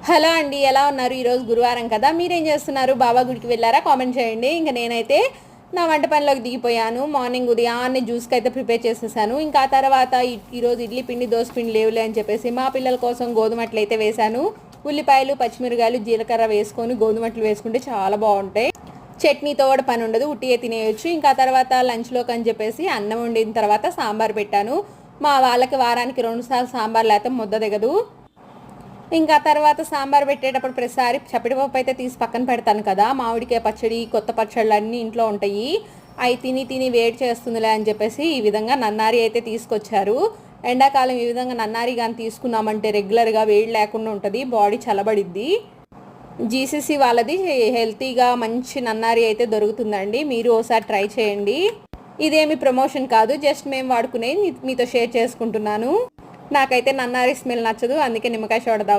Hello అండి, ఎలా ఉన్నారు? ఈరోజు గురువారం కదా, మీరేం చేస్తున్నారు? బాబా గుడికి వెళ్ళారా? కామెంట్ చేయండి. ఇంకా నేనైతే నా వంట పనిలోకి దిగిపోయాను. మార్నింగ్ ఉదయాన్నే జ్యూస్కి అయితే ప్రిపేర్ చేసేసాను. ఇంకా ఆ తర్వాత ఈరోజు ఇడ్లీ పిండి దోశ పిండి లేవులే అని చెప్పేసి మా పిల్లల కోసం గోధుమట్లు అయితే వేశాను. ఉల్లిపాయలు పచ్చిమిరకాయలు జీలకర్ర వేసుకొని గోధుమట్లు వేసుకుంటే చాలా బాగుంటాయి. చట్నీతో కూడా పని ఉండదు, ఉట్టిగా తినేయచ్చు. ఇంకా తర్వాత లంచ్లోకి అని చెప్పేసి అన్నం వండిన తర్వాత సాంబార్ పెట్టాను. మా వాళ్ళకి వారానికి 2 సార్లు సాంబార్ లేకపోతే ముద్ద దిగదు. ఇంకా తర్వాత సాంబార్ పెట్టేటప్పుడు ప్రతిసారి చప్పిడిపప్పు అయితే తీసి పక్కన పెడతాను కదా. మామిడికాయ పచ్చడి, కొత్త పచ్చళ్ళు అన్నీ ఇంట్లో ఉంటాయి. అవి తిని తిని వేడి చేస్తుందిలే అని చెప్పేసి ఈ విధంగా నన్నారి అయితే తీసుకొచ్చారు. ఎండాకాలం ఈ విధంగా నన్నారి కానీ తీసుకున్నామంటే రెగ్యులర్గా వేడి లేకుండా ఉంటుంది, బాడీ చల్లబడిద్ది. జీసీసీ వాళ్ళది హెల్తీగా మంచి నన్నారి అయితే దొరుకుతుందండి, మీరు ఒకసారి ట్రై చేయండి. ఇదేమి ప్రమోషన్ కాదు, జస్ట్ మేము వాడుకునే మీతో షేర్ చేసుకుంటున్నాను. నాకైతే నన్నారి స్మెల్ నచ్చదు, అందుకే నిమ్మకాయ సోడా తాగుతాను.